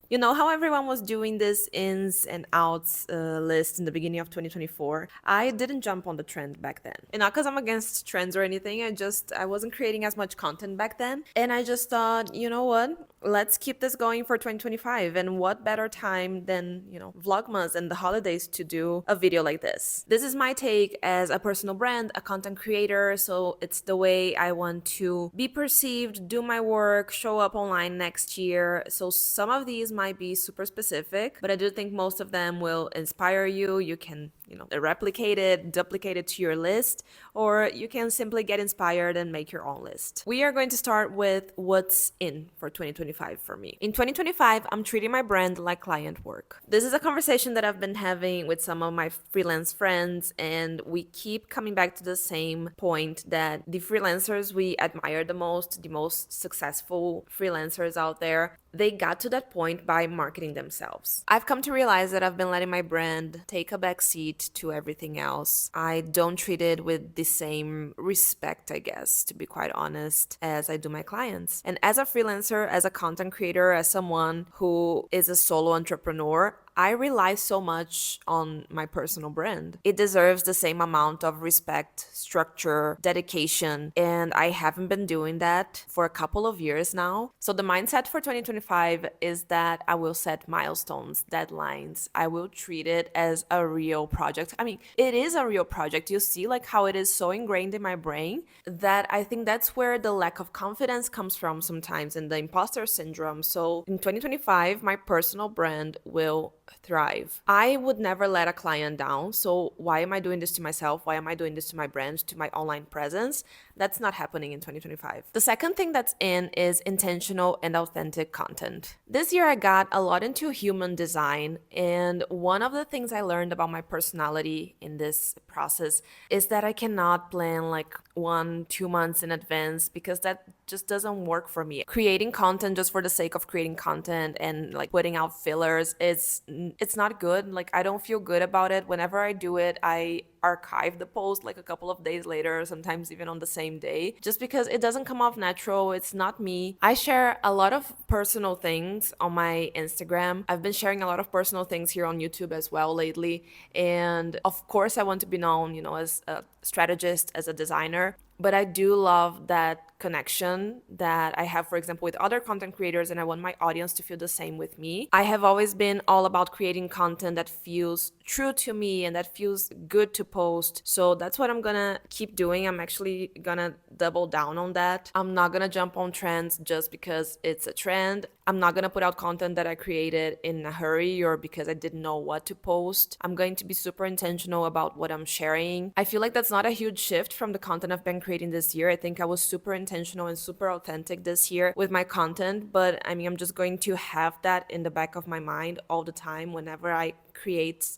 You know how everyone was doing this ins and outs list in the beginning of 2024? I didn't jump on the trend back then. And not because I'm against trends or anything, I wasn't creating as much content back then. And I just thought, you know what? Let's keep this going for 2025. And what better time than, Vlogmas and the holidays to do a video like this? This is my take as a personal brand, a content creator. So it's the way I want to be perceived, do my work, show up online next year. So some of these might be super specific, but I do think most of them will inspire you. You can, replicate it, duplicate it to your list, or you can simply get inspired and make your own list. We are going to start with what's in for 2025 for me. In 2025, I'm treating my brand like client work. This is a conversation that I've been having with some of my freelance friends, and we keep coming back to the same point that the freelancers we admire the most successful freelancers out there, they got to that point by marketing themselves. I've come to realize that I've been letting my brand take a back seat to everything else. I don't treat it with the same respect, I guess, to be quite honest, as I do my clients. And as a freelancer, as a content creator, as someone who is a solo entrepreneur, I rely so much on my personal brand. It deserves the same amount of respect, structure, dedication, and I haven't been doing that for a couple of years now. So the mindset for 2025 is that I will set milestones, deadlines. I will treat it as a real project. I mean, it is a real project. You see like how it is so ingrained in my brain that I think that's where the lack of confidence comes from sometimes, and the imposter syndrome. So in 2025, my personal brand will thrive. I would never let a client down. So why am I doing this to myself? Why am I doing this to my brand, to my online presence? That's not happening in 2025. The second thing that's in is intentional and authentic content. This year I got a lot into human design, and one of the things I learned about my personality in this process is that I cannot plan like 1-2 months in advance, because that just doesn't work for me. Creating content just for the sake of creating content and like putting out fillers, it's not good. Like I don't feel good about it. Whenever I do it, I archive the post like a couple of days later, sometimes even on the same day, just because it doesn't come off natural. It's not me. I share a lot of personal things on my Instagram. I've been sharing a lot of personal things here on YouTube as well lately. And of course, I want to be known, as a strategist, as a designer. But I do love that connection that I have, for example, with other content creators, and I want my audience to feel the same with me. I have always been all about creating content that feels true to me and that feels good to post. So that's what I'm gonna keep doing. I'm actually gonna double down on that. I'm not gonna jump on trends just because it's a trend. I'm not gonna put out content that I created in a hurry or because I didn't know what to post. I'm going to be super intentional about what I'm sharing. I feel like that's not a huge shift from the content I've been creating this year. I think I was super intentional and super authentic this year with my content, but I mean, I'm just going to have that in the back of my mind all the time whenever I create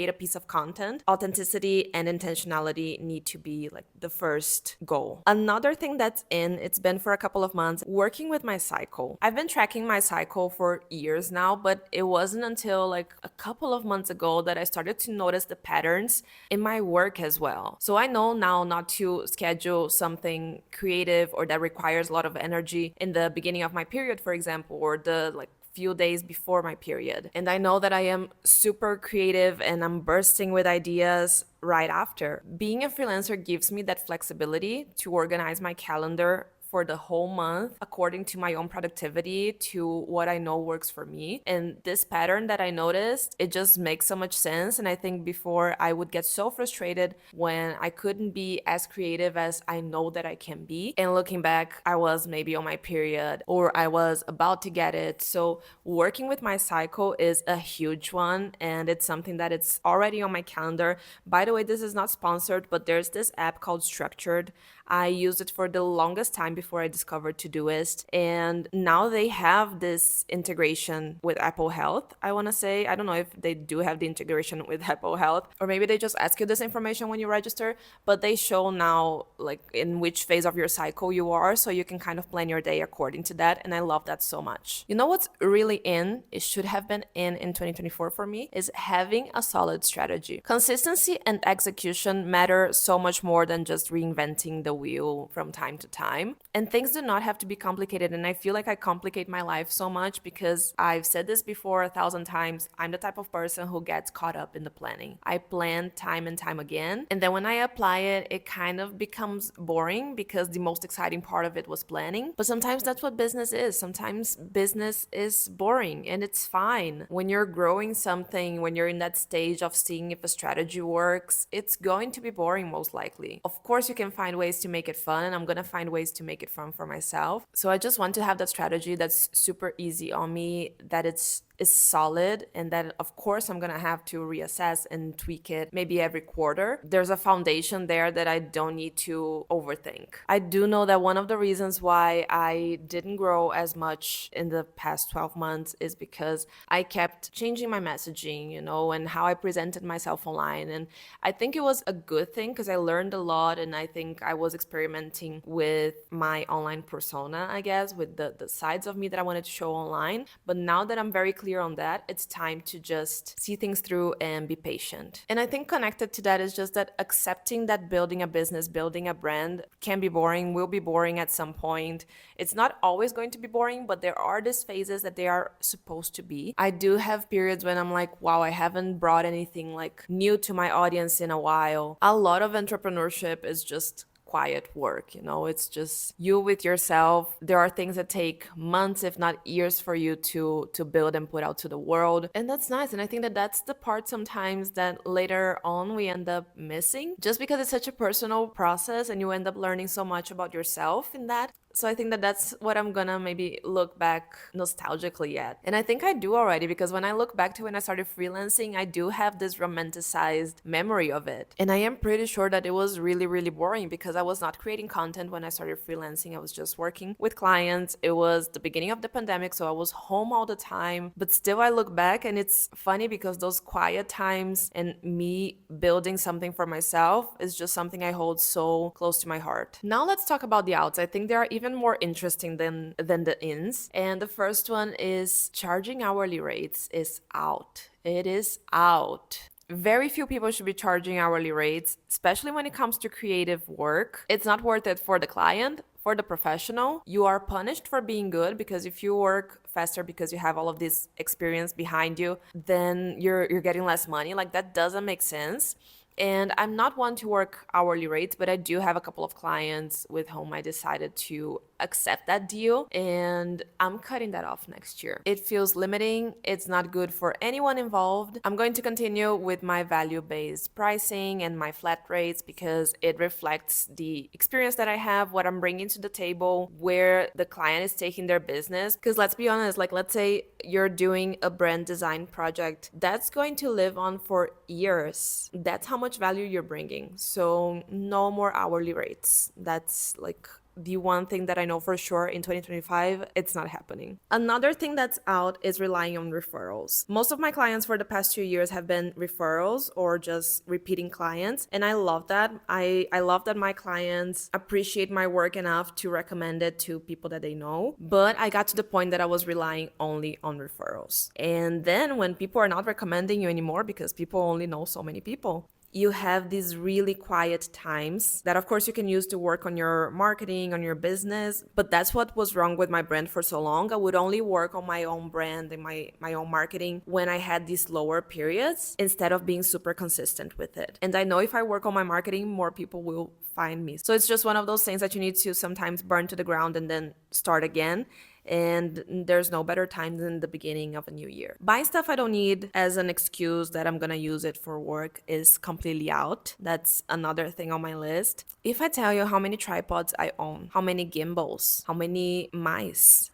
a piece of content. Authenticity and intentionality need to be like the first goal. Another thing that's it's been for a couple of months, working with my cycle. I've been tracking my cycle for years now, but it wasn't until like a couple of months ago that I started to notice the patterns in my work as well. So I know now not to schedule something creative or that requires a lot of energy in the beginning of my period, for example, or the like few days before my period. And I know that I am super creative and I'm bursting with ideas right after. Being a freelancer gives me that flexibility to organize my calendar for the whole month according to my own productivity, to what I know works for me. And this pattern that I noticed, it just makes so much sense. And I think before I would get so frustrated when I couldn't be as creative as I know that I can be. And looking back, I was maybe on my period or I was about to get it. So working with my cycle is a huge one, and it's something that it's already on my calendar. By the way, this is not sponsored, but there's this app called Structured. I used it for the longest time before I discovered Todoist, and now they have this integration with Apple Health. I want to say, I don't know if they do have the integration with Apple Health, or maybe they just ask you this information when you register, but they show now like in which phase of your cycle you are, so you can kind of plan your day according to that, and I love that so much. You know what's really it should have been in 2024 for me, is having a solid strategy. Consistency and execution matter so much more than just reinventing the wheel from time to time. And things do not have to be complicated. And I feel like I complicate my life so much because I've said this before 1,000 times. I'm the type of person who gets caught up in the planning. I plan time and time again. And then when I apply it, it kind of becomes boring because the most exciting part of it was planning. But sometimes that's what business is. Sometimes business is boring and it's fine. When you're growing something, when you're in that stage of seeing if a strategy works, it's going to be boring most likely. Of course, you can find ways to make it fun, and I'm gonna find ways to make it fun for myself. So I just want to have that strategy that's super easy on me, that it's is solid, and that of course I'm gonna have to reassess and tweak it maybe every quarter. There's a foundation there that I don't need to overthink. I do know that one of the reasons why I didn't grow as much in the past 12 months is because I kept changing my messaging, and how I presented myself online. And I think it was a good thing because I learned a lot, and I think I was experimenting with my online persona, I guess, with the sides of me that I wanted to show online. But now that I'm very clear on that, it's time to just see things through and be patient. And I think connected to that is just that accepting that building a business, building a brand can be boring, will be boring at some point. It's not always going to be boring, but there are these phases that they are supposed to be. I do have periods when I'm like, wow, I haven't brought anything like new to my audience in a while. A lot of entrepreneurship is just quiet work. It's just you with yourself. There are things that take months, if not years, for you to build and put out to the world, and that's nice. And I think that that's the part sometimes that later on we end up missing, just because it's such a personal process and you end up learning so much about yourself in that. So I think that that's what I'm gonna maybe look back nostalgically at. And I think I do already, because when I look back to when I started freelancing, I do have this romanticized memory of it. And I am pretty sure that it was really, really boring because I was not creating content when I started freelancing. I was just working with clients. It was the beginning of the pandemic, so I was home all the time. But still, I look back and it's funny because those quiet times and me building something for myself is just something I hold so close to my heart. Now let's talk about the outs. I think there are even more interesting than the ins. And the first one is charging hourly rates is out. It is out. Very few people should be charging hourly rates, especially when it comes to creative work. It's not worth it for the client. For the professional, you are punished for being good, because if you work faster because you have all of this experience behind you, then you're getting less money. Like, that doesn't make sense. And I'm not one to work hourly rates, but I do have a couple of clients with whom I decided to accept that deal, and I'm cutting that off next year. It feels limiting. It's not good for anyone involved. I'm going to continue with my value-based pricing and my flat rates because it reflects the experience that I have, what I'm bringing to the table, where the client is taking their business. Because let's be honest, like, let's say you're doing a brand design project that's going to live on for years. That's how much value you're bringing. So no more hourly rates. That's like the one thing that I know for sure in 2025, it's not happening. Another thing that's out is relying on referrals. Most of my clients for the past 2 years have been referrals or just repeating clients. And I love that. I love that my clients appreciate my work enough to recommend it to people that they know. But I got to the point that I was relying only on referrals. And then when people are not recommending you anymore because people only know so many people, you have these really quiet times that of course you can use to work on your marketing, on your business. But that's what was wrong with my brand for so long. I would only work on my own brand and my own marketing when I had these lower periods instead of being super consistent with it. And I know if I work on my marketing, more people will find me. So it's just one of those things that you need to sometimes burn to the ground and then start again. And there's no better time than the beginning of a new year. Buying stuff I don't need as an excuse that I'm gonna use it for work is completely out. That's another thing on my list. If I tell you how many tripods I own, how many gimbals, how many mice,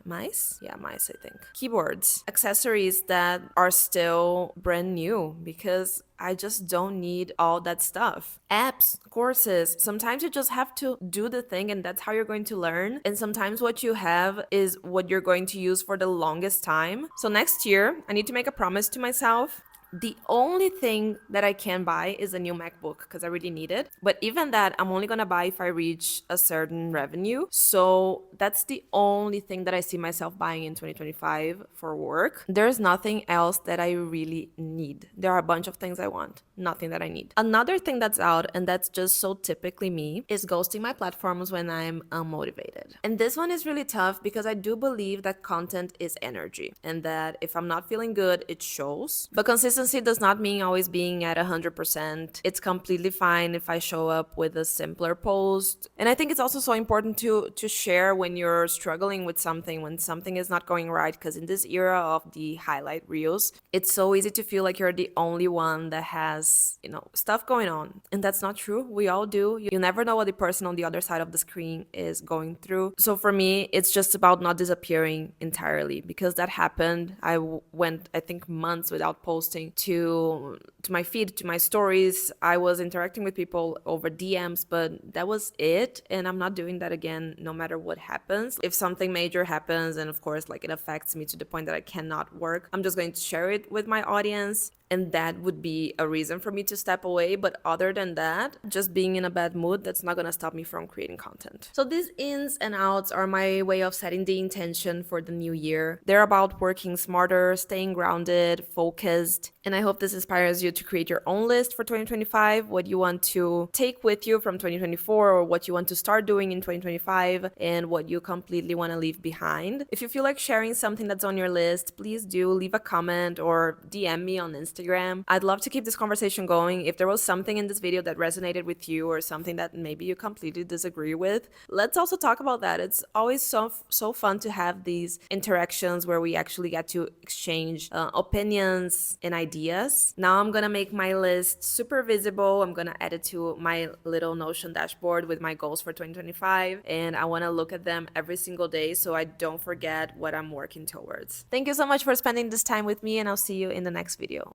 yeah, mice, I think, keyboards, accessories that are still brand new because I just don't need all that stuff. Apps, courses, sometimes you just have to do the thing and that's how you're going to learn. And sometimes what you have is what you're going to use for the longest time. So next year, I need to make a promise to myself The only thing that I can buy is a new MacBook because I really need it. But even that, I'm only gonna buy if I reach a certain revenue. So that's the only thing that I see myself buying in 2025 for work. There's nothing else that I really need. There are a bunch of things I want, nothing that I need. Another thing that's out, and that's just so typically me, is ghosting my platforms when I'm unmotivated. And this one is really tough because I do believe that content is energy and that if I'm not feeling good, it shows. But consistency does not mean always being at 100%. It's completely fine if I show up with a simpler post. And I think it's also so important to share when you're struggling with something, when something is not going right, because in this era of the highlight reels, it's so easy to feel like you're the only one that has, stuff going on. And that's not true. We all do. You never know what the person on the other side of the screen is going through. So for me, it's just about not disappearing entirely because that happened. I went, I think, months without posting to my feed, to my stories. I was interacting with people over DMs, but that was it. And I'm not doing that again, no matter what happens. If something major happens, and of course, like it affects me to the point that I cannot work, I'm just going to share it with my audience. And that would be a reason for me to step away. But other than that, just being in a bad mood, that's not gonna stop me from creating content. So these ins and outs are my way of setting the intention for the new year. They're about working smarter, staying grounded, focused. And I hope this inspires you to create your own list for 2025, what you want to take with you from 2024, or what you want to start doing in 2025, and what you completely want to leave behind. If you feel like sharing something that's on your list, please do leave a comment or DM me on Instagram. I'd love to keep this conversation going. If there was something in this video that resonated with you or something that maybe you completely disagree with, let's also talk about that. It's always so fun to have these interactions where we actually get to exchange opinions and ideas. Now I'm gonna make my list super visible. I'm gonna add it to my little Notion dashboard with my goals for 2025, and I want to look at them every single day so I don't forget what I'm working towards. Thank you so much for spending this time with me, and I'll see you in the next video.